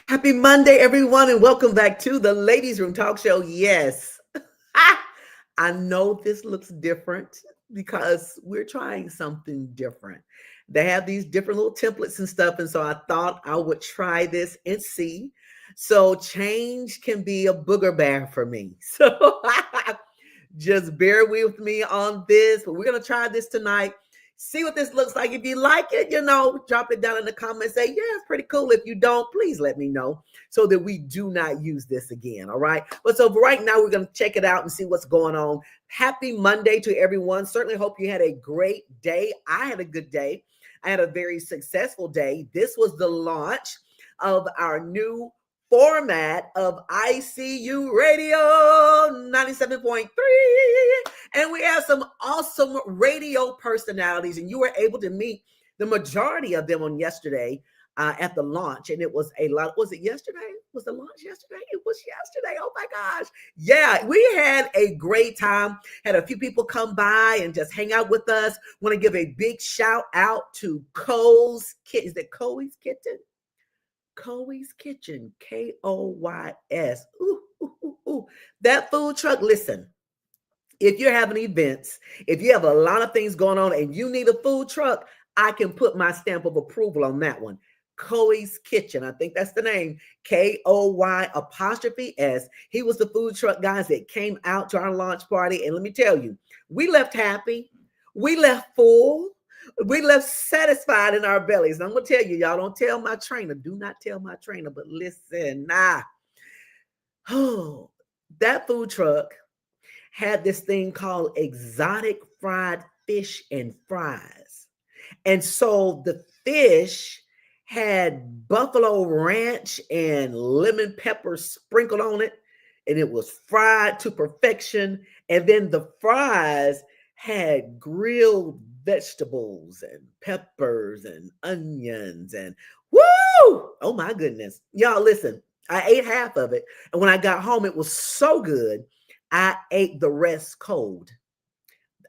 Happy Monday, everyone, and welcome back to the Ladies Room Talk Show. Yes, I know this looks different because we're trying something different. They have these different little templates and stuff, and so I thought I would try this and see. So change can be a booger bear for me. So just bear with me on this, but we're gonna try this tonight. See what this looks like. If you like it, drop it down in the comments. Say, yeah, it's pretty cool. If you don't, please let me know so that we do not use this again. All right. But so for right now, we're going to check it out and see what's going on. Happy Monday to everyone. Certainly hope you had a great day. I had a good day. I had a very successful day. This was the launch of our new format of ICU Radio 97.3. And we have some awesome radio personalities, and you were able to meet the majority of them on yesterday at the launch. And it was a lot. Was it yesterday? Was the launch yesterday? It was yesterday. Oh my gosh. Yeah, we had a great time. Had a few people come by and just hang out with us. Want to give a big shout out to Cole's Kitchen. Is it Cole's Kitchen? Coey's Kitchen, Koys. Ooh, ooh, ooh, ooh. That food truck, listen, if you're having events, if you have a lot of things going on and you need a food truck, I can put my stamp of approval on that one. Coey's Kitchen, I think that's the name, Koy''S. He was the food truck guys that came out to our launch party. And let me tell you, we left happy. We left full. We left satisfied in our bellies. And I'm going to tell you, y'all, don't tell my trainer. Do not tell my trainer, but listen, Oh, that food truck had this thing called exotic fried fish and fries. And so the fish had buffalo ranch and lemon pepper sprinkled on it, and it was fried to perfection. And then the fries had grilled vegetables and peppers and onions and woo! Oh my goodness. Y'all listen, I ate half of it. And when I got home, it was so good. I ate the rest cold.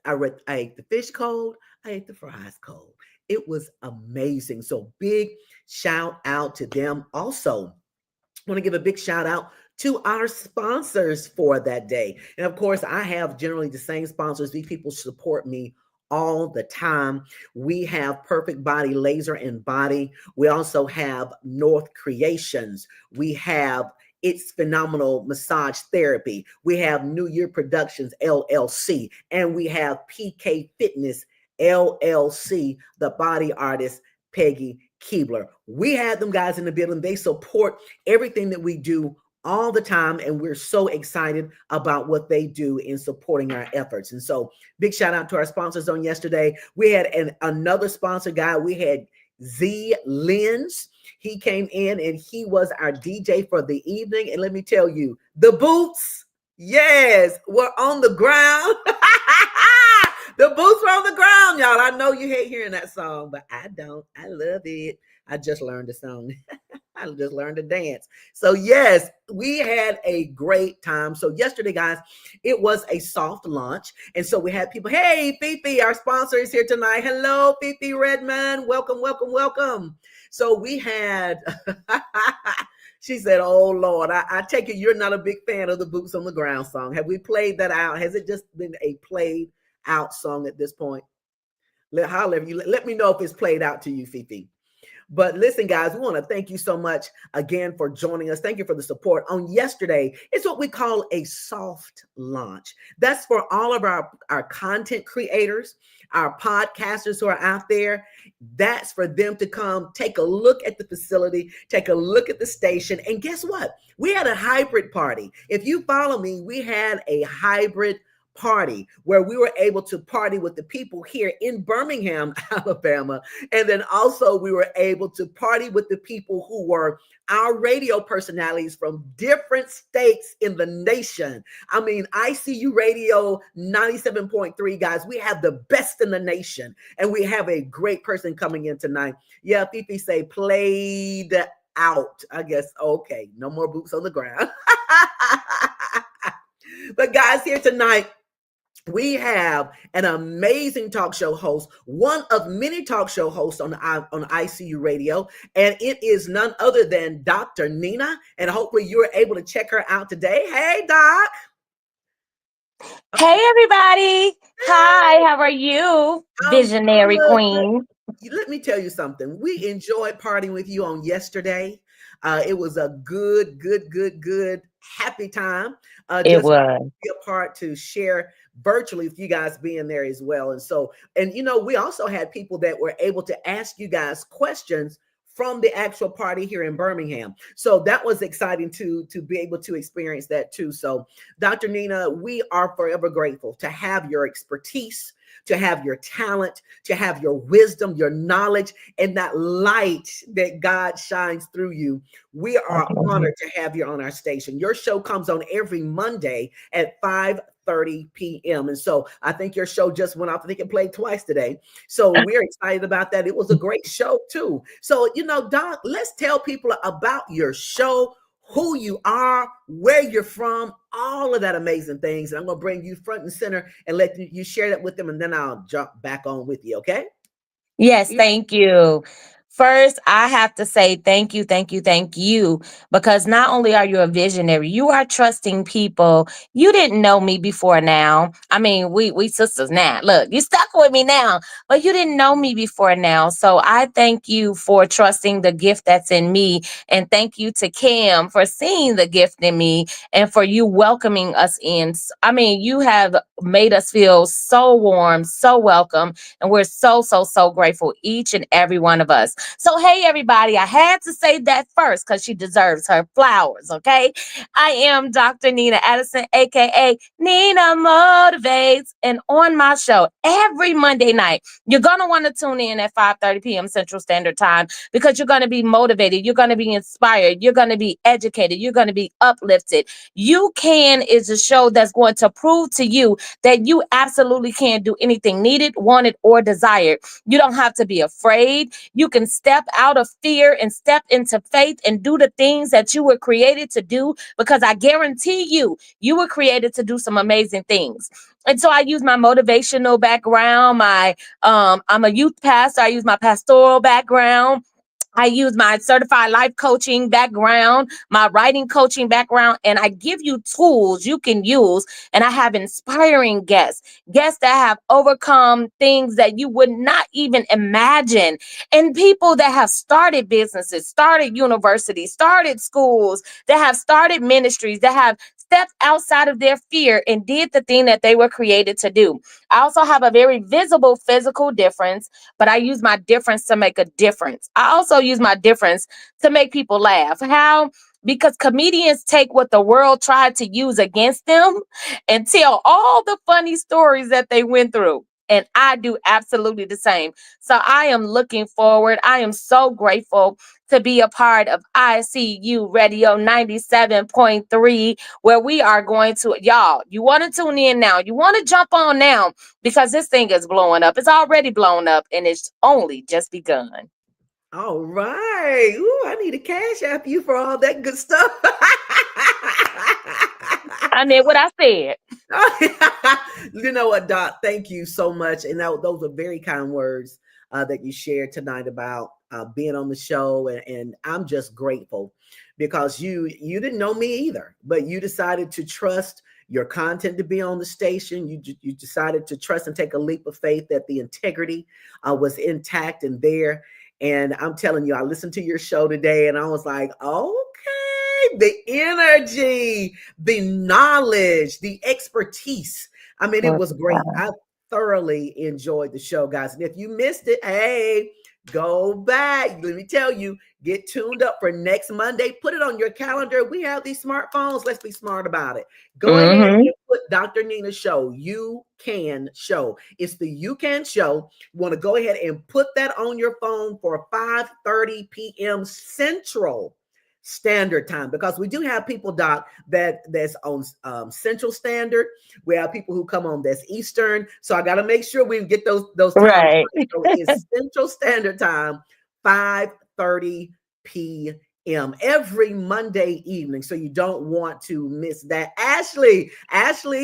I ate the fish cold. I ate the fries cold. It was amazing. So big shout out to them. Also, I want to give a big shout out to our sponsors for that day. And of course, I have generally the same sponsors. These people support me all the time. We have Perfect Body Laser and Body. We also have North Creations. We have It's Phenomenal Massage Therapy. We have New Year Productions LLC, and we have PK Fitness LLC, the body artist Peggy Keebler. We had them guys in the building. They support everything that we do all the time, and we're so excited about what they do in supporting our efforts. And so big shout out to our sponsors on yesterday. We had another sponsor guy. We had Z Lens. He came in and he was our DJ for the evening. And let me tell you, the boots, yes, were on the ground. The boots were on the ground, y'all. I know you hate hearing that song, but I don't. I love it. I just learned the song. I just learned to dance. So yes, we had a great time. So yesterday, guys, it was a soft launch. And so we had people, hey, Fifi, our sponsor is here tonight. Hello, Fifi Redmond. Welcome, welcome, welcome. So we had, she said, oh Lord, I take it you're not a big fan of the Boots on the Ground song. Have we played that out? Has it just been a played out song at this point? Let me know if it's played out to you, Fifi. But listen, guys, we want to thank you so much again for joining us. Thank you for the support. On yesterday, it's what we call a soft launch. That's for all of our content creators, our podcasters who are out there. That's for them to come take a look at the facility, take a look at the station. And guess what? We had a hybrid party. If you follow me, we had a hybrid party where we were able to party with the people here in Birmingham, Alabama. And then also we were able to party with the people who were our radio personalities from different states in the nation. I mean, ICU Radio 97.3, guys, we have the best in the nation. And we have a great person coming in tonight. Yeah, Fifi say played out. I guess, okay, no more boots on the ground. But guys, here tonight, we have an amazing talk show host, one of many talk show hosts on ICU Radio, and it is none other than Dr. Nina. And hopefully, you're able to check her out today. Hey, Doc. Hey, everybody. Hi, how are you, I'm visionary good. queen? Let me tell you something. We enjoyed partying with you on yesterday. It was a good, happy time. It Just was. be a part to share virtually with you guys being there as well. And so, and we also had people that were able to ask you guys questions from the actual party here in Birmingham. So that was exciting to be able to experience that too. So, Dr. Nina, we are forever grateful to have your expertise, to have your talent, to have your wisdom, your knowledge, and that light that God shines through you. We are Definitely. honored to have you on our station. Your show comes on every Monday at 5:30 p.m. And so I think your show just went off. I think it played twice today. So we're excited about that. It was a great show too. So, Doc, let's tell people about your show, who you are, where you're from, all of that amazing things. And I'm going to bring you front and center and let you share that with them. And then I'll jump back on with you. Okay. Yes, thank you. First, I have to say thank you, because not only are you a visionary, you are trusting people. You didn't know me before now. I mean, we sisters now. Look, you stuck with me now, but you didn't know me before now. So I thank you for trusting the gift that's in me, and thank you to Kim for seeing the gift in me and for you welcoming us in. I mean, you have made us feel so warm, so welcome, and we're so grateful, each and every one of us. So, hey, everybody, I had to say that first because she deserves her flowers, okay? I am Dr. Nina Addison, aka Nina Motivates. And on my show every Monday night, you're going to want to tune in at 5:30 p.m. Central Standard Time, because you're going to be motivated, you're going to be inspired, you're going to be educated, you're going to be uplifted. You Can is a show that's going to prove to you that you absolutely can do anything needed, wanted, or desired. You don't have to be afraid. You can step out of fear and step into faith and do the things that you were created to do, because I guarantee you, you were created to do some amazing things. And so I use my motivational background. I'm a youth pastor. I use my pastoral background. I use my certified life coaching background, my writing coaching background, and I give you tools you can use. And I have inspiring guests that have overcome things that you would not even imagine, and people that have started businesses, started universities, started schools, that have started ministries, that have stepped outside of their fear and did the thing that they were created to do. I also have a very visible physical difference, but I use my difference to make a difference. I also use my difference to make people laugh. How? Because comedians take what the world tried to use against them and tell all the funny stories that they went through. And I do absolutely the same. So I am looking forward. I am so grateful to be a part of ICU Radio 97.3, where we are going to, y'all, you want to tune in now. You want to jump on now, because this thing is blowing up. It's already blown up, and it's only just begun. All right. Ooh, I need a cash app you for all that good stuff. I mean, what I said. You know what, Doc? Thank you so much. And those are very kind words that you shared tonight about being on the show. And I'm just grateful because you didn't know me either, but you decided to trust your content to be on the station. You decided to trust and take a leap of faith that the integrity was intact and there. And I'm telling you, I listened to your show today and I was like, okay, the energy, the knowledge, the expertise. I mean, it Glory was to great. God. I thoroughly enjoyed the show, guys. And if you missed it, hey, go back. Let me tell you, get tuned up for next Monday. Put it on your calendar. We have these smartphones. Let's be smart about it. Go ahead Mm-hmm. and put Dr. Nina's show. You Can Show. It's the You Can Show. You want to go ahead and put that on your phone for 5:30 p.m. Central Standard Time, because we do have people, Doc, that's on Central Standard. We have people who come on that's Eastern. So I got to make sure we get those times Right. right. So it's Central Standard Time, 5:30 p.m. every Monday evening. So you don't want to miss that. Ashley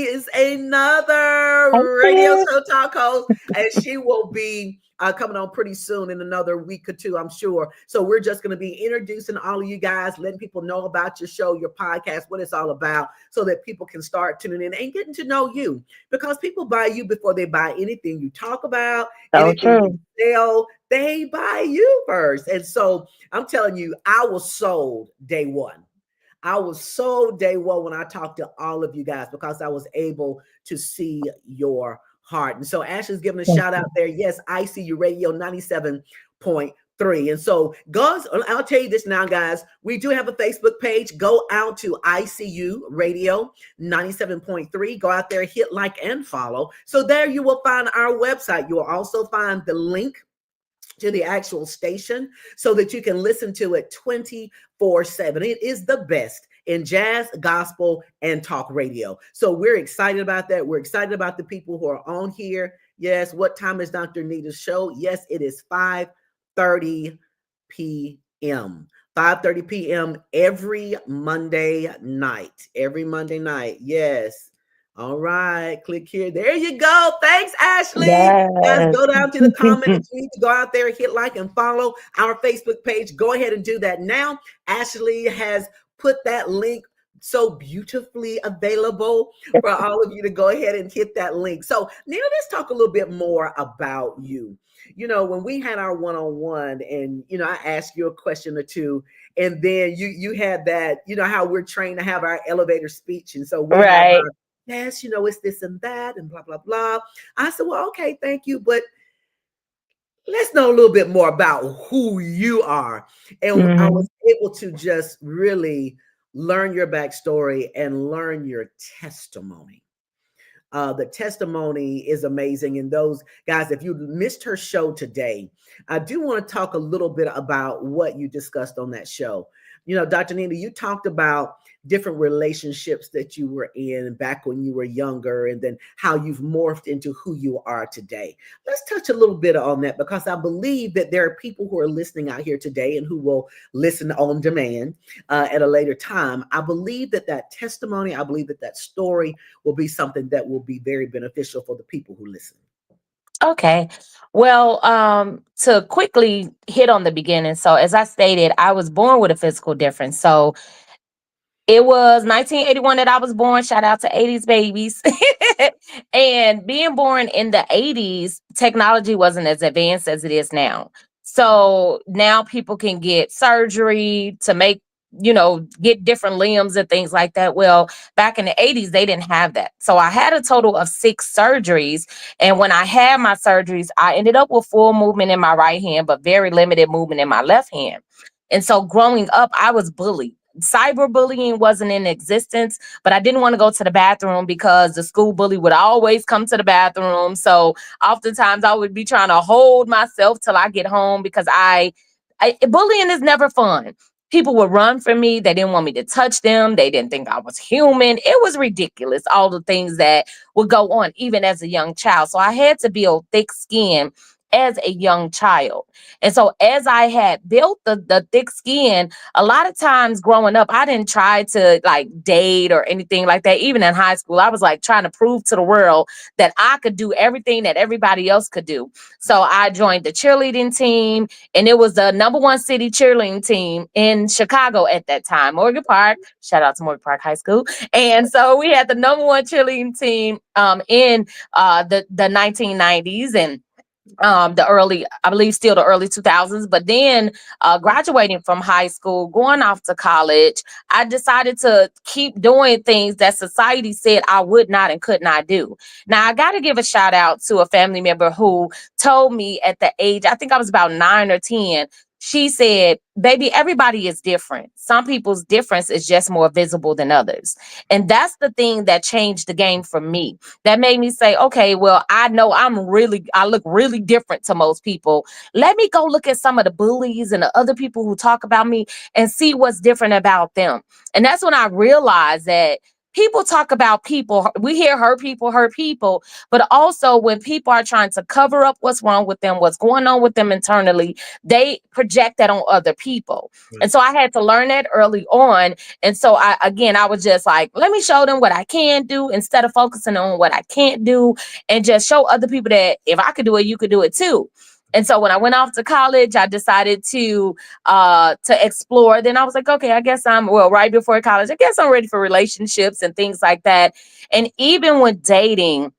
is another radio Okay. show talk host, and she will be coming on pretty soon in another week or two, I'm sure. So we're just going to be introducing all of you guys, letting people know about your show, your podcast, what it's all about, so that people can start tuning in and getting to know you. Because people buy you before they buy anything you talk about, So anything you true. sell. They buy you first. And so I'm telling you, I was sold day one. I was sold day one when I talked to all of you guys because I was able to see your heart. And so Ashley's giving a shout out there. Yes, ICU Radio 97.3. And so, guys, I'll tell you this now, guys. We do have a Facebook page. Go out to ICU Radio 97.3. Go out there, hit like and follow. So there you will find our website. You will also find the link to the actual station so that you can listen to it 24/7. It is the best in jazz, gospel, and talk radio. So we're excited about that. We're excited about the people who are on here. Yes, what time is Dr. Nita's show? Yes, it is 5:30 p.m. 5:30 p.m. every Monday night. Every Monday night. Yes. All right, click here. There you go. Thanks, Ashley. Guys, Yes. go down to the comment that you need to go out there, hit like and follow our Facebook page. Go ahead and do that now. Ashley has put that link so beautifully available for all of you to go ahead and hit that link. So now let's talk a little bit more about you. You know, when we had our one-on-one and, you know, I asked you a question or two, and then you had that, you know, how we're trained to have our elevator speech. And so we have Right. our, yes, you know, it's this and that and blah, blah, blah. I said, well, okay, thank you. But let's know a little bit more about who you are. And I Hmm. was able to just really learn your backstory and learn your testimony. The testimony is amazing. And those guys, if you missed her show today, I do want to talk a little bit about what you discussed on that show. You know, Dr. Nina, you talked about different relationships that you were in back when you were younger, and then how you've morphed into who you are today. Let's touch a little bit on that because I believe that there are people who are listening out here today and who will listen on demand at a later time. I believe that that testimony, I believe that that story will be something that will be very beneficial for the people who listen. Okay. Well, to quickly hit on the beginning. So, as I stated, I was born with a physical difference. So, it was 1981 that I was born. Shout out to 80s babies. And being born in the 80s, technology wasn't as advanced as it is now. So now people can get surgery to make, get different limbs and things like that. Well, back in the 80s, they didn't have that. So I had a total of 6 surgeries. And when I had my surgeries, I ended up with full movement in my right hand, but very limited movement in my left hand. And so growing up, I was bullied. Cyberbullying wasn't in existence, but I didn't want to go to the bathroom because the school bully would always come to the bathroom. So oftentimes I would be trying to hold myself till I get home because bullying is never fun. People would run from me. They didn't want me to touch them. They didn't think I was human. It was ridiculous, all the things that would go on, even as a young child. So I had to build thick skin as a young child. And so as I had built the thick skin, a lot of times growing up, I didn't try to like date or anything like that. Even in high school, I was like trying to prove to the world that I could do everything that everybody else could do. So I joined the cheerleading team, and it was the number one city cheerleading team in Chicago at that time, Morgan Park. Shout out to Morgan Park High School. And so we had the number one cheerleading team in the 1990s, and the early, I believe still the early 2000s. But then graduating from high school, going off to college, I decided to keep doing things that society said I would not and could not do. Now I got to give a shout out to a family member who told me at the age, I think I was about 9 or 10. She said, baby, everybody is different. Some people's difference is just more visible than others. And that's the thing that changed the game for me. That made me say, okay, well, I know I look really different to most people. Let me go look at some of the bullies and the other people who talk about me and see what's different about them. And that's when I realized that people talk about people. We hear hurt people, but also when people are trying to cover up what's wrong with them, what's going on with them internally, they project that on other people. And Right. so I had to learn that early on. And so I was just like, let me show them what I can do instead of focusing on what I can't do, and just show other people that if I could do it, you could do it too. And so when I went off to college, I decided to explore. Then I was like, okay, I guess right before college, I guess I'm ready for relationships and things like that. And even with dating,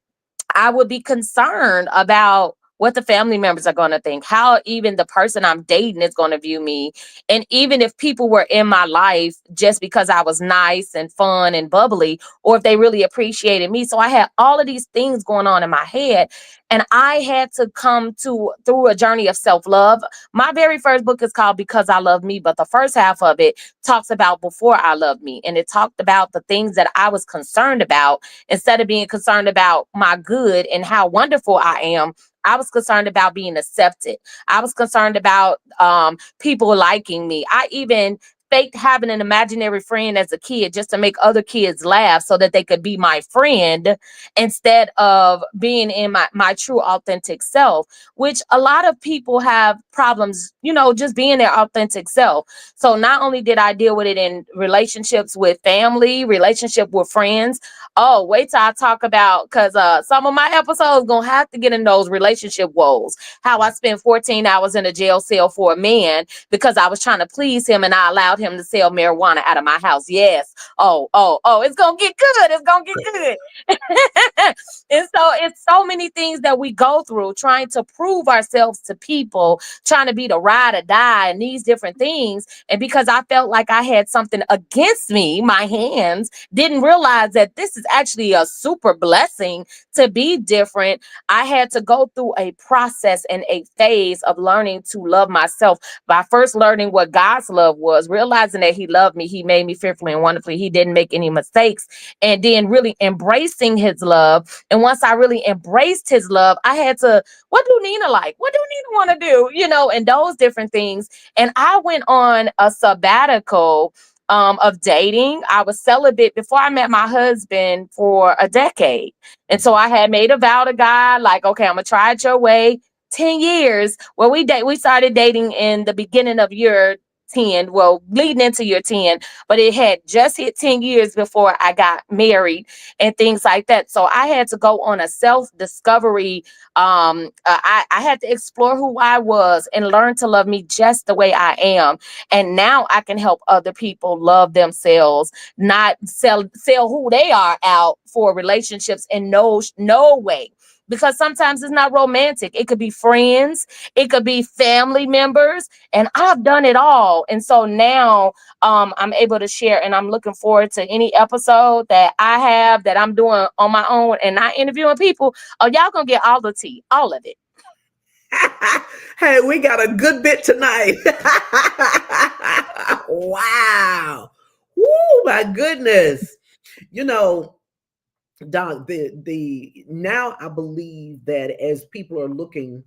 I would be concerned about what the family members are going to think, how even the person I'm dating is going to view me. And even if people were in my life just because I was nice and fun and bubbly, or if they really appreciated me. So I had all of these things going on in my head. And I had to come through a journey of self-love. My very first book is called Because I Love Me, but the first half of it talks about before I love me. And it talked about the things that I was concerned about. Instead of being concerned about my good and how wonderful I am, I was concerned about being accepted. I was concerned about people liking me. I even faked having an imaginary friend as a kid just to make other kids laugh so that they could be my friend instead of being in my true authentic self, which a lot of people have problems, just being their authentic self. So not only did I deal with it in relationships with family, relationship with friends. Oh, wait till I talk about, because some of my episodes gonna have to get in those relationship woes. How I spent 14 hours in a jail cell for a man because I was trying to please him and I allowed him to sell marijuana out of my house. Yes. Oh, it's gonna get good. It's gonna get good. And so it's so many things that we go through trying to prove ourselves to people, trying to be the ride or die and these different things. And because I felt like I had something against me, my hands, didn't realize that this is actually a super blessing to be different. I had to go through a process and a phase of learning to love myself by first learning what God's love was, realizing that He loved me. He made me fearfully and wonderfully. He didn't make any mistakes. And then really embracing His love. And once I really embraced His love, I had to, what do Nina like? What do Nina want to do? And those different things. And I went on a sabbatical of dating. I was celibate before I met my husband for a decade. And so I had made a vow to God, like, okay, I'm gonna try it your way. 10 years. Well, we started dating in the beginning of year 10, well, leading into year 10, but it had just hit 10 years before I got married and things like that. So I had to go on a self-discovery. I had to explore who I was and learn to love me just the way I am. And now I can help other people love themselves, not sell who they are out for relationships in no way, because sometimes it's not romantic. It could be friends, it could be family members, and I've done it all. And so now I'm able to share, and I'm looking forward to any episode that I have that I'm doing on my own and not interviewing people. Oh, y'all gonna get all the tea, all of it. Hey, we got a good bit tonight. Wow. Woo, my goodness. You know, Doc, the now I believe that as people are looking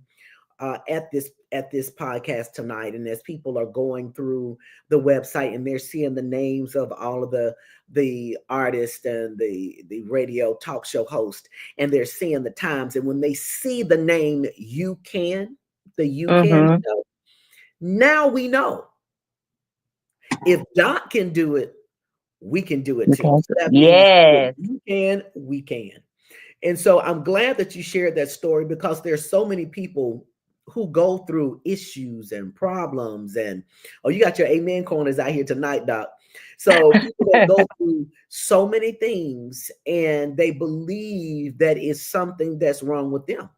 at this podcast tonight, and as people are going through the website and they're seeing the names of all of the artists and the radio talk show host, and they're seeing the times, and when they see the name you can Mm-hmm. show, now we know if Doc can do it, we can do it too. Okay. So that means if Yes. you can, we can. And so I'm glad that you shared that story, because there's so many people who go through issues and problems. And oh, you got your amen corners out here tonight, Doc. So people that go through so many things and they believe that it's something that's wrong with them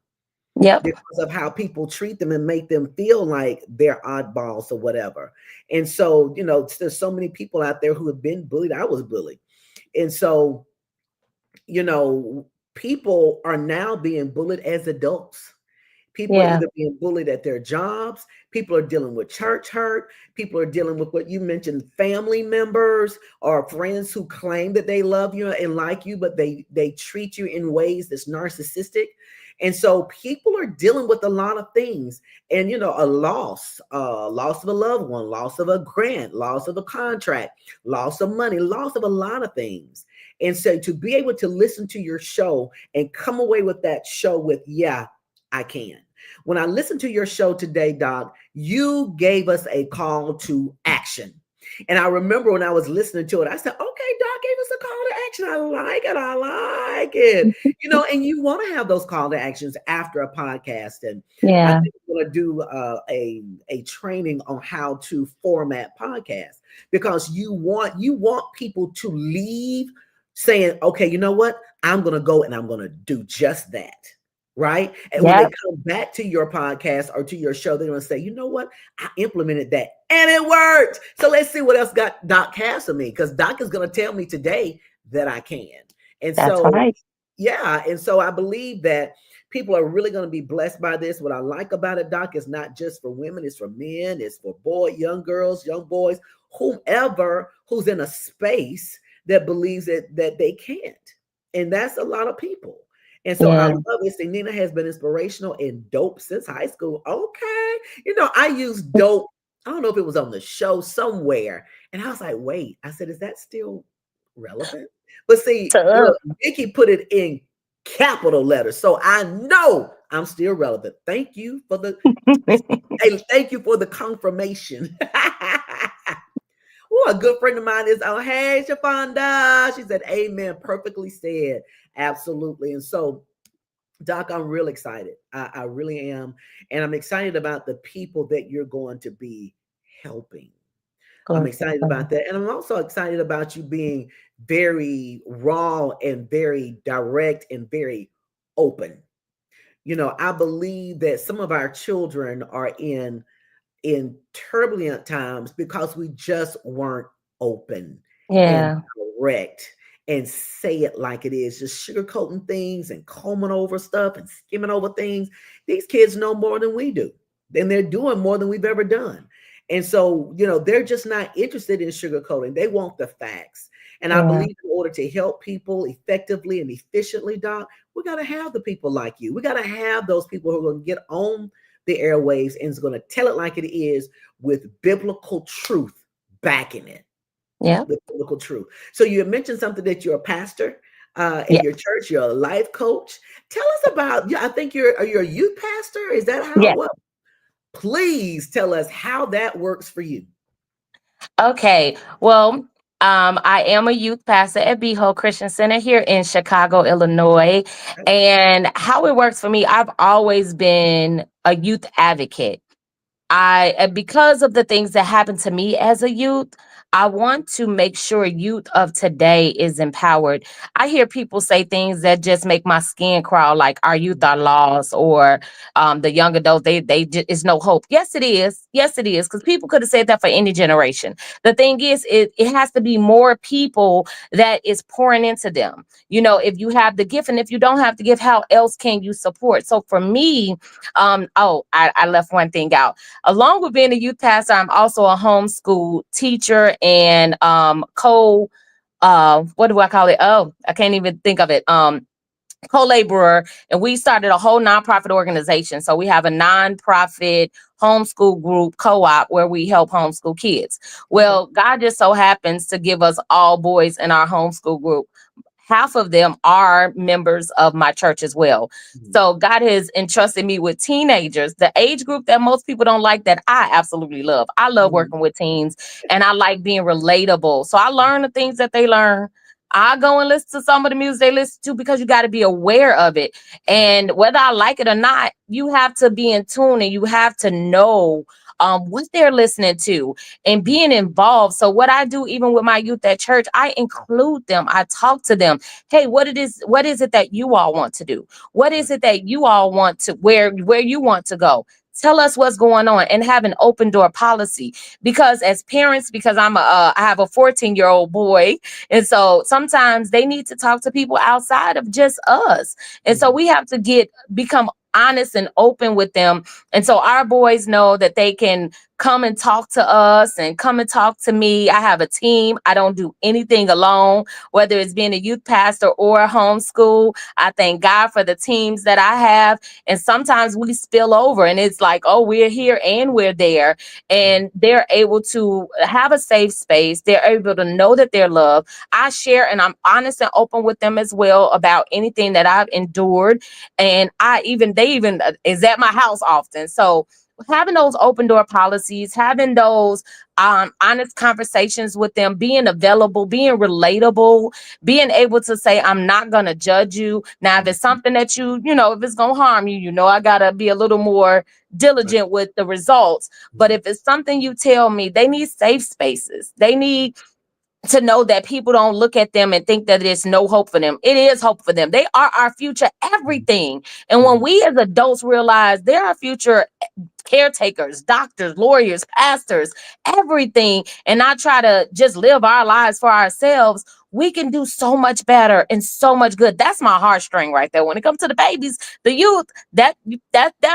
Yep. because of how people treat them and make them feel like they're oddballs or whatever. And so, there's so many people out there who have been bullied. I was bullied. And so, you know, people are now being bullied as adults. People are Yeah. either being bullied at their jobs. People are dealing with church hurt. People are dealing with what you mentioned, family members or friends who claim that they love you and like you, but they treat you in ways that's narcissistic. And so people are dealing with a lot of things. And a loss of a loved one, loss of a grant, loss of a contract, loss of money, loss of a lot of things. And so to be able to listen to your show and come away with that show with, yeah, I can. When I listened to your show today, Doc, you gave us a call to action. And I remember when I was listening to it, I said, okay, Doc gave us a call to action. I like it. I like it. And you want to have those call to actions after a podcast. And I Yeah. think we're going to do a training on how to format podcasts, because you want people to leave saying, okay, you know what? I'm going to go and I'm going to do just that. Right. And when they Yep. come back to your podcast or to your show, they're going to say, you know what? I implemented that and it worked. So let's see what else got Doc has for me, because Doc is going to tell me today that I can. And That's so, right. yeah. And so I believe that people are really going to be blessed by this. What I like about it, Doc, is not just for women, it's for men, it's for boys, young girls, young boys, whomever who's in a space that believes that they can't. And that's a lot of people. And so I Yeah. love it. See, Nina has been inspirational and dope since high school. Okay. I use dope. I don't know if it was on the show somewhere. And I was like, wait, I said, is that still relevant? But see, So, look, Nikki put it in capital letters. So I know I'm still relevant. Thank you for the thank you for the confirmation. Oh, a good friend of mine is, oh, hey, Shafonda. She said, amen. Perfectly said. Absolutely. And so, Doc, I'm real excited. I really am. And I'm excited about the people that you're going to be helping. I'm glory to excited God. about that. And I'm also excited about you being very raw and very direct and very open. I believe that some of our children are in turbulent times because we just weren't open and Yeah. direct and say it like it is, just sugarcoating things and combing over stuff and skimming over things. These kids know more than we do, and they're doing more than we've ever done. And so, they're just not interested in sugarcoating. They want the facts. And I Yeah. believe in order to help people effectively and efficiently, Doc, we got to have the people like you. We got to have those people who are going to get on the airwaves and is going to tell it like it is, with biblical truth backing it, Yeah. with biblical truth. So you mentioned something, that you're a pastor in Yeah. your church, you're a life coach. Tell us about, yeah, I think you're a youth pastor. Is that how Yeah. it was? Please tell us how that works for you. Okay. Well, I am a youth pastor at Behold Christian Center here in Chicago, Illinois. And how it works for me, I've always been a youth advocate. Because of the things that happened to me as a youth, I want to make sure youth of today is empowered. I hear people say things that just make my skin crawl, like our youth are lost, or the young adults, is no hope. Yes, it is. Yes, it is. Because people could have said that for any generation. The thing is, it has to be more people that is pouring into them. If you have the gift, and if you don't have the gift, how else can you support? So for me, I left one thing out. Along with being a youth pastor, I'm also a homeschool teacher and what do I call it? Oh, I can't even think of it. Co-laborer, and we started a whole nonprofit organization. So we have a nonprofit homeschool group co-op where we help homeschool kids. Okay. Well, God just so happens to give us all boys in our homeschool group. Half of them are members of my church as well. Mhm. So God has entrusted me with teenagers, the age group that most people don't like, that I absolutely love. I love Mhm. working with teens, and I like being relatable. So I learn the things that they learn. I go and listen to some of the music they listen to, because you got to be aware of it. And whether I like it or not, you have to be in tune, and you have to know what they're listening to and being involved. So what I do, even with my youth at church, I include them. I talk to them. Hey, what is it that you all want to do? What is it that you all want to, where you want to go? Tell us what's going on, and have an open door policy. Because as parents, because I have a 14-year-old boy, and so sometimes they need to talk to people outside of just us. And so Mhm. we have to become honest and open with them. And so our boys know that they can come and talk to us and come and talk to me. I have a team. I don't do anything alone, whether it's being a youth pastor or a homeschool. I thank God for the teams that I have. And sometimes we spill over and it's like, oh, we're here and we're there. And they're able to have a safe space. They're able to know that they're loved. I share and I'm honest and open with them as well about anything that I've endured. And they even is at my house often. So having those open door policies, having those honest conversations with them, being available, being relatable, being able to say, I'm not going to judge you. Now, if it's something that if it's going to harm you, I got to be a little more diligent with the results. But if it's something you tell me, they need safe spaces. They need to know that people don't look at them and think that there's no hope for them. It is hope for them. They are our future everything. And when we as adults realize they're our future caretakers, doctors, lawyers, pastors, everything, and not try to just live our lives for ourselves, we can do so much better and so much good. That's my heartstring right there. When it comes to the babies, the youth, that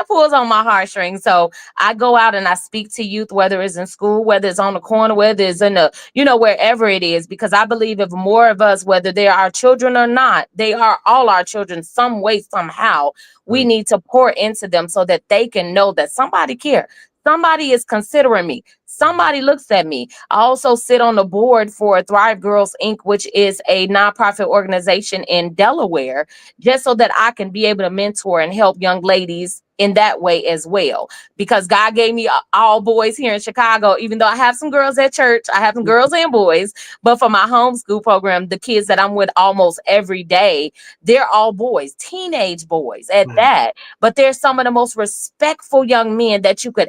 pulls on my heartstring. So I go out and I speak to youth, whether it's in school, whether it's on the corner, whether it's in the, wherever it is, because I believe if more of us, whether they're our children or not, they are all our children some way, somehow. We need to pour into them so that they can know that somebody cares. Somebody is considering me. Somebody looks at me. I also sit on the board for Thrive Girls Inc., which is a nonprofit organization in Delaware, just so that I can be able to mentor and help young ladies in that way as well. Because God gave me all boys here in Chicago, even though I have some girls at church, I have some girls and boys. But for my homeschool program, the kids that I'm with almost every day, they're all boys, teenage boys at that. But they're some of the most respectful young men that you could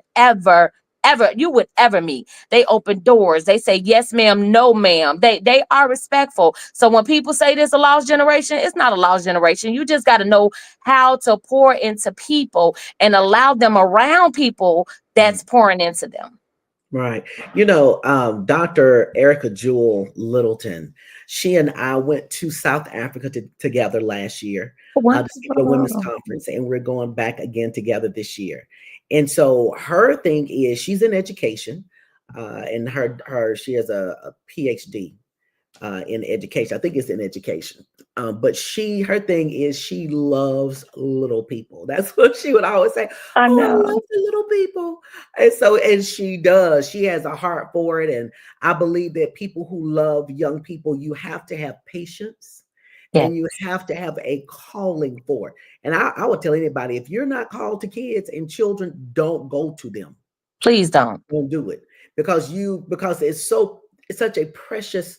you would ever meet. They open doors. They say, yes, ma'am, no, ma'am. They are respectful. So when people say this a lost generation, it's not a lost generation. You just got to know how to pour into people and allow them around people that's pouring into them. Right. Dr. Erica Jewel Littleton, she and I went to South Africa together last year to speak at a women's Wonderful. conference, and we're going back again together this year. And so her thing is she's in education, and she has a PhD in education. I think it's in education. But her thing is she loves little people. That's what she would always say. I Oh, I know. love the little people. And she does. She has a heart for it. And I believe that people who love young people, you have to have patience Yes. and you have to have a calling for it. And I would tell anybody, if you're not called to kids and children, don't go to them. Please don't. Don't do it because it's such a precious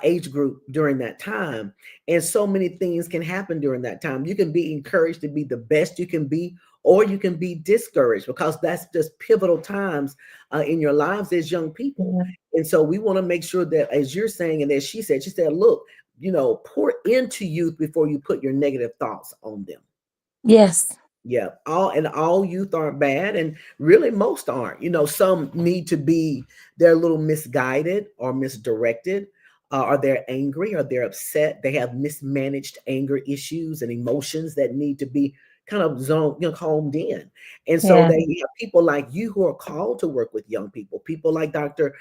age group during that time, and so many things can happen during that time. You can be encouraged to be the best you can be, or you can be discouraged because that's just pivotal times in your lives as young people. Yeah. And so we want to make sure that, as you're saying, and as she said, look, pour into youth before you put your negative thoughts on them. Yes. Yeah, all youth aren't bad, and really most aren't. Some need to be they're a little misguided or misdirected, or they're angry or they're upset. They have mismanaged anger issues and emotions that need to be kind of calmed in. And so Yeah. they have people like you who are called to work with young people. People like Dr.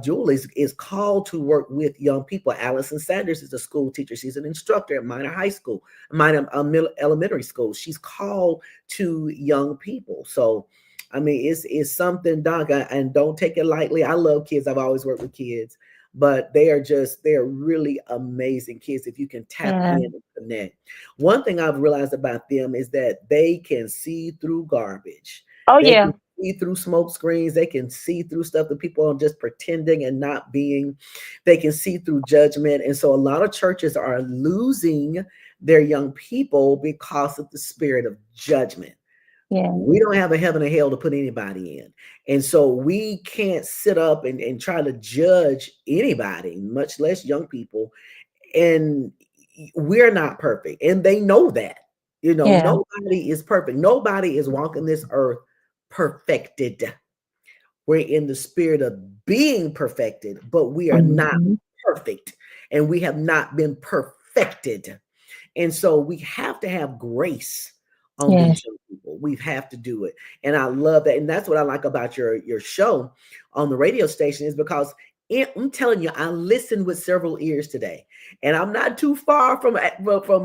Jewel is called to work with young people. Allison Sanders is a school teacher. She's an instructor at Minor High School, Minor Elementary School. She's called to young people. So, I mean, it's something, Doc, and don't take it lightly. I love kids. I've always worked with kids, but they are really amazing kids if you can tap Yeah. in and connect. One thing I've realized about them is that they can see through garbage. Oh They yeah. can see through smoke screens. They can see through stuff that people are just pretending and not being. They can see through judgment. And so a lot of churches are losing their young people because of the spirit of judgment. Yeah. We don't have a heaven or hell to put anybody in. And so we can't sit up and try to judge anybody, much less young people. And we're not perfect. And they know that. Yeah. Nobody is perfect. Nobody is walking this earth perfected. We're in the spirit of being perfected, but we are not Mhm. perfect. And we have not been perfected. And so we have to have grace on Yeah. these young people. We have to do it. And I love that. And that's what I like about your show on the radio station is because I'm telling you, I listened with several ears today. And I'm not too far from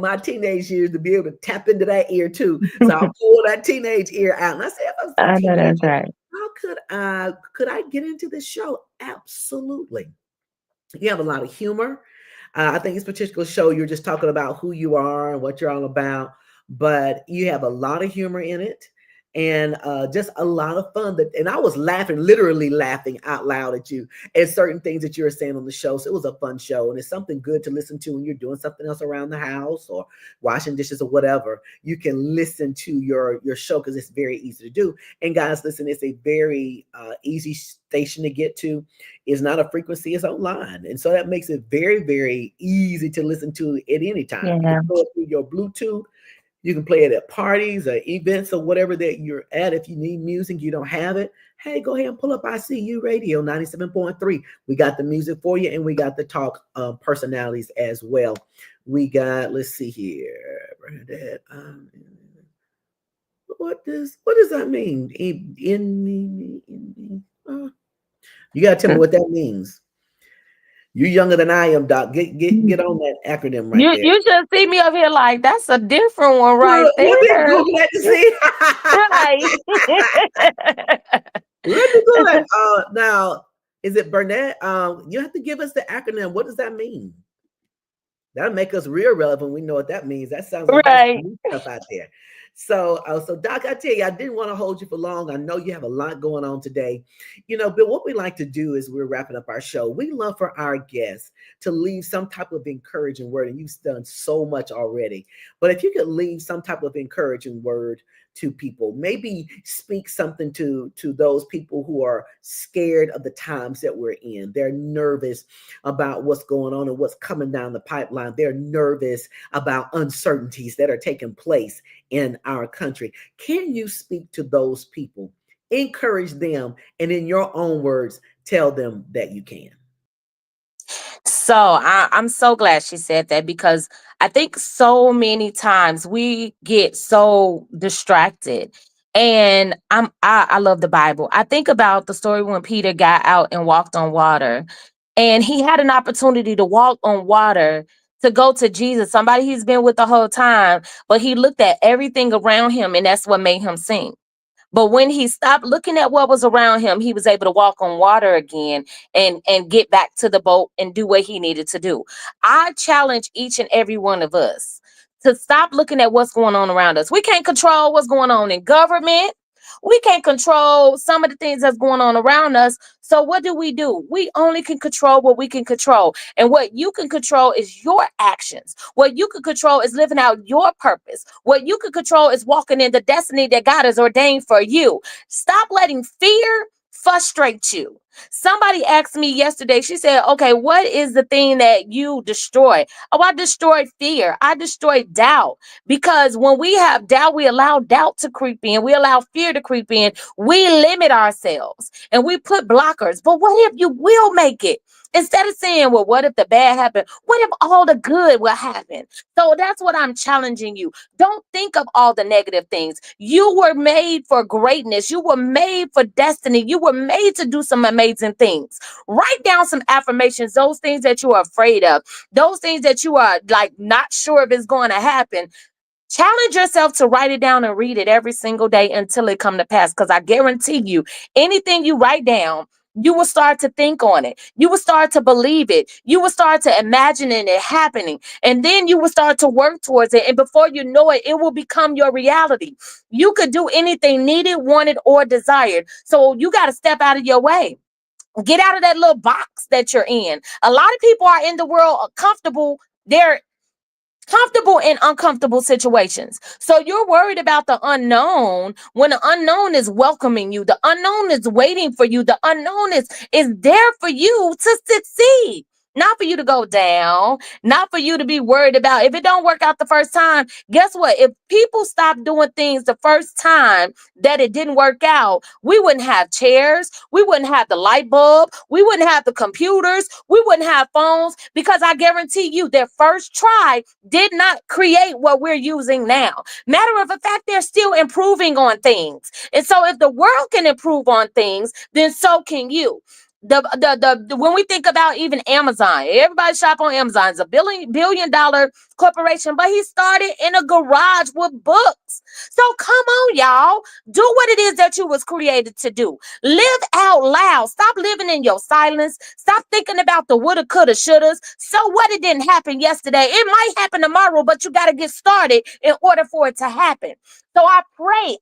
my teenage years to be able to tap into that ear too. So I'll pull that teenage ear out. And I said, if I was a I know that's teenager, right. how could I get into this show? Absolutely. You have a lot of humor. I think this particular show, you're just talking about who you are and what you're all about, but you have a lot of humor in it and just a lot of fun. And I was laughing, literally laughing out loud at you and certain things that you were saying on the show. So it was a fun show, and it's something good to listen to when you're doing something else around the house or washing dishes or whatever. You can listen to your show because it's very easy to do. And guys, listen, it's a very easy station to get to. Is not a frequency, it's online. And so that makes it very, very easy to listen to at any time. You can Yeah. throw it through your Bluetooth. You can play it at parties or events or whatever that you're at. If you need music, you don't have it. Hey, go ahead and pull up ICU Radio 97.3. We got the music for you and we got the talk personalities as well. We got, let's see here. Bernadette, what does that mean? You gotta tell me what that means. You're younger than I am, Doc. Get on that acronym right there. You should see me up here like that's a different one right Let me there. Google that to see. Right. Let me Google that. Now, is it Burnett? You have to give us the acronym. What does that mean? That'll make us real relevant. We know what that means. That sounds like that's Right. new stuff out there. So Doc, I tell you, I didn't want to hold you for long. I know you have a lot going on today. But what we like to do is we're wrapping up our show. We love for our guests to leave some type of encouraging word, and you've done so much already. But if you could leave some type of encouraging word to people, maybe speak something to those people who are scared of the times that we're in. They're nervous about what's going on and what's coming down the pipeline. They're nervous about uncertainties that are taking place in our country. Can you speak to those people, encourage them, and in your own words, tell them that you can? So I'm so glad she said that because I think so many times we get so distracted. And I love the Bible. I think about the story when Peter got out and walked on water, and he had an opportunity to walk on water to go to Jesus, somebody he's been with the whole time, but he looked at everything around him, and that's what made him sink. But when he stopped looking at what was around him, he was able to walk on water again and get back to the boat and do what he needed to do. I challenge each and every one of us to stop looking at what's going on around us. We can't control what's going on in government. We can't control some of the things that's going on around us. So what do? We only can control what we can control. And what you can control is your actions. What you can control is living out your purpose. What you can control is walking in the destiny that God has ordained for you. Stop letting fear frustrate you. Somebody asked me yesterday, she said, okay, what is the thing that you destroy? Oh, I destroyed fear. I destroyed doubt. Because when we have doubt, we allow doubt to creep in. We allow fear to creep in. We limit ourselves and we put blockers. But what if you will make it? Instead of saying, well, what if the bad happened? What if all the good will happen? So that's what I'm challenging you. Don't think of all the negative things. You were made for greatness. You were made for destiny. You were made to do some amazing things. Write down some affirmations, those things that you are afraid of, those things that you are like not sure if it's going to happen. Challenge yourself to write it down and read it every single day until it come to pass. Because I guarantee you, anything you write down, you will start to think on it. You will start to believe it. You will start to imagine it happening. And then you will start to work towards it. And before you know it, it will become your reality. You could do anything needed, wanted, or desired. So you got to step out of your way. Get out of that little box that you're in. A lot of people are in the world comfortable. They're comfortable in uncomfortable situations. So you're worried about the unknown when the unknown is welcoming you. The unknown is waiting for you. The unknown is there for you to succeed. Not for you to go down, not for you to be worried about if it don't work out the first time. Guess what? If people stop doing things the first time that it didn't work out, we wouldn't have chairs, we wouldn't have the light bulb, we wouldn't have the computers, we wouldn't have phones, because I guarantee you their first try did not create what we're using now. Matter of fact, they're still improving on things. And so if the world can improve on things, then so can you. When we think about even Amazon, everybody shop on Amazon. It's a billion dollar corporation, but he started in a garage with books. So come on, y'all, do what it is that you was created to do. Live out loud. Stop living in your silence. Stop thinking about the woulda, coulda, shouldas. So what? It didn't happen yesterday. It might happen tomorrow, but you got to get started in order for it to happen. So I pray,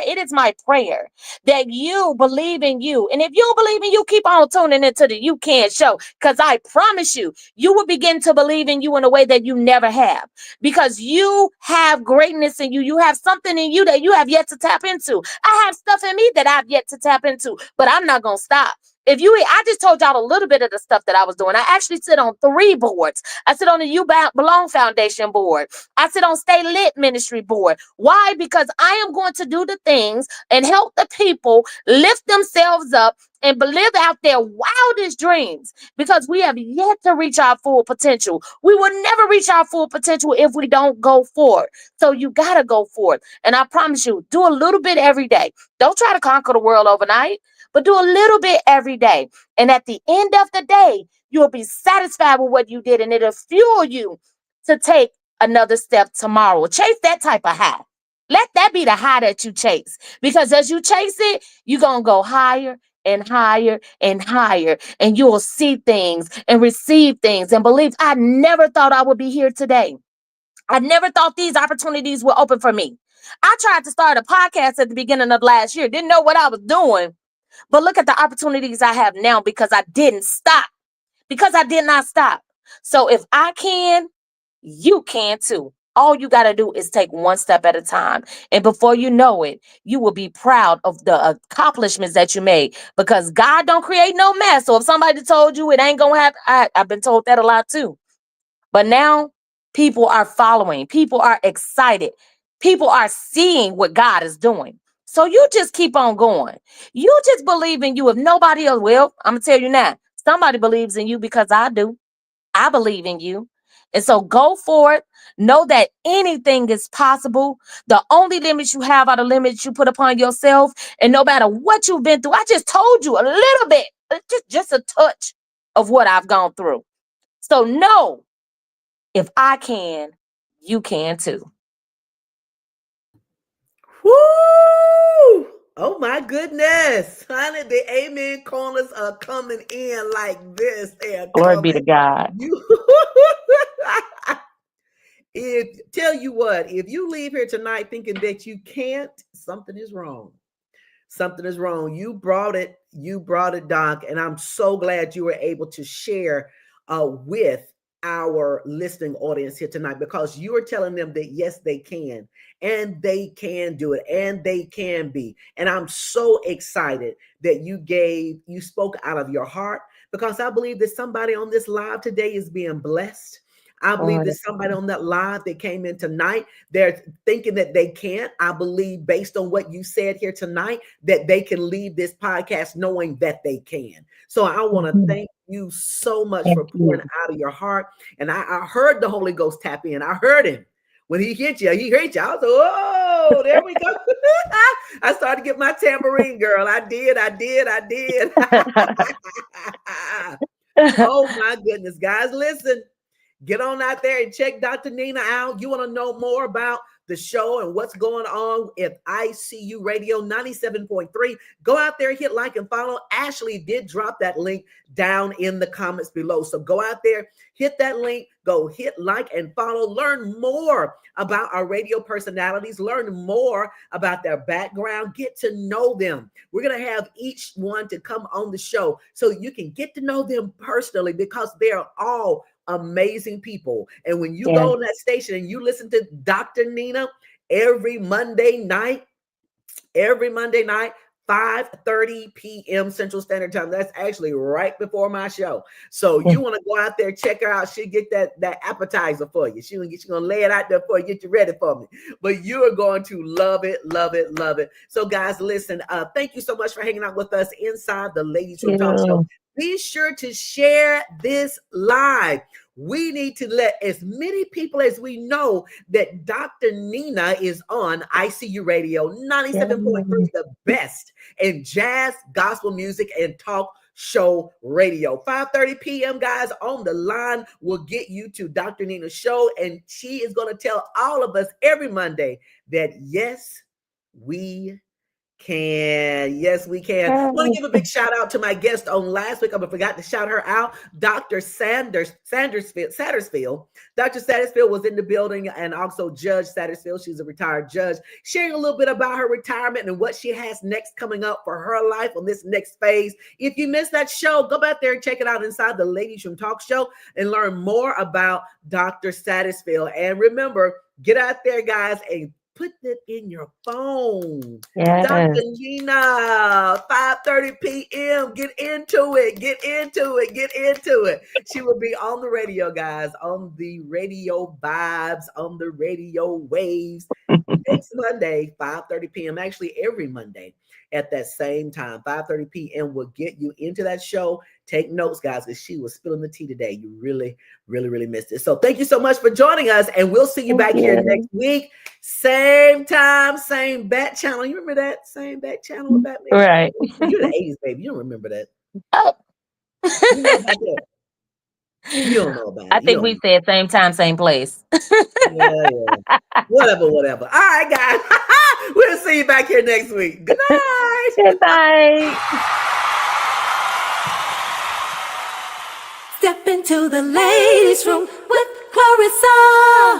it is my prayer that you believe in you. And if you don't believe in you, keep on tuning into the You Can show. Because I promise you, you will begin to believe in you in a way that you never have. Because you have greatness in you. You have something in you that you have yet to tap into. I have stuff in me that I've yet to tap into, but I'm not going to stop. I just told y'all a little bit of the stuff that I was doing. I actually sit on 3 boards. I sit on the You Belong Foundation board. I sit on Stay Lit Ministry board. Why? Because I am going to do the things and help the people lift themselves up and live out their wildest dreams, because we have yet to reach our full potential. We will never reach our full potential if we don't go forward. So you got to go forward. And I promise you, do a little bit every day. Don't try to conquer the world overnight, but do a little bit every day. And at the end of the day, you'll be satisfied with what you did, and it'll fuel you to take another step tomorrow. Chase that type of high. Let that be the high that you chase. Because as you chase it, you're going to go higher and higher and higher. And you will see things and receive things and believe. I never thought I would be here today. I never thought these opportunities were open for me. I tried to start a podcast at the beginning of last year. Didn't know what I was doing. But look at the opportunities I have now, because I didn't stop. Because I did not stop. So if I can, you can too. All you got to do is take one step at a time. And before you know it, you will be proud of the accomplishments that you made, because God don't create no mess. So if somebody told you it ain't going to happen, I've been told that a lot too. But now people are following. People are excited. People are seeing what God is doing. So you just keep on going. You just believe in you. If nobody else will, I'm going to tell you now, somebody believes in you, because I do. I believe in you. And so go for it. Know that anything is possible. The only limits you have are the limits you put upon yourself. And no matter what you've been through, I just told you a little bit, just a touch of what I've gone through. So know, if I can, you can too. Woo! Oh my goodness. Honey, the amen corners are coming in like this. They are Glory be to coming. God. You tell you what, if you leave here tonight thinking that you can't, something is wrong. Something is wrong. You brought it, Doc, and I'm so glad you were able to share with our listening audience here tonight, because you are telling them that yes, they can, and they can do it, and they can be. And I'm so excited that you spoke out of your heart, because I believe that somebody on this live today is being blessed. I believe that somebody on that live that came in tonight, they're thinking that they can't. I believe, based on what you said here tonight, that they can leave this podcast knowing that they can. So I want to thank you so much for pouring out of your heart. And I heard the Holy Ghost tap in. I heard him. When he hit you, he hit you. I was like, oh, there we go. I started to get my tambourine, girl. I did. Oh my goodness, guys, listen. Get on out there and check Dr. Nina out. You want to know more about the show and what's going on at ICU Radio 97.3. Go out there, hit like and follow. Ashley did drop that link down in the comments below. So go out there, hit that link, go hit like and follow. Learn more about our radio personalities. Learn more about their background. Get to know them. We're going to have each one to come on the show so you can get to know them personally, because they're all amazing people. And when you go on that station and you listen to Dr. Nina every Monday night, 5:30 p.m. Central Standard Time. That's actually right before my show. So you want to go out there, check her out. She'll get that appetizer for you. She's gonna lay it out there for you, get you ready for me. But you are going to love it, love it, love it. So guys, listen, thank you so much for hanging out with us inside the Ladies Room Talk Show. Be sure to share this live. We need to let as many people as we know that Dr. Nina is on ICU Radio 97.3, the best in jazz, gospel music, and talk show radio. 5:30 p.m. guys on the line will get you to Dr. Nina's show, and she is going to tell all of us every Monday that yes, we can. Yes, we can. I want to give a big shout out to my guest on last week. I forgot to shout her out, Dr. Sattersfield. Dr. Sattersfield was in the building, and also Judge Sattersfield. She's a retired judge, sharing a little bit about her retirement and what she has next coming up for her life on this next phase. If you missed that show, go back there and check it out inside the Ladies Room Talk Show and learn more about Dr. Sattersfield. And remember, get out there, guys, and put it in your phone. Yes. Dr. Nina, 5:30 p.m. Get into it. Get into it. Get into it. She will be on the radio, guys, on the radio vibes, on the radio waves. Next Monday, 5:30 p.m. Actually, every Monday at that same time, 5:30 p.m. will get you into that show. Take notes, guys, because she was spilling the tea today. You really, really, really missed it. So thank you so much for joining us, and we'll see you back here next week. Same time, same bat channel. You remember that? Same bat channel with Batman? Right. You're the 80s, baby. You don't remember that. Oh. You know about that. You don't know about it. I think we said same time, same place. Yeah. Whatever. All right, guys. We'll see you back here next week. Good night. Good night. Step into the ladies' room with Clarissa.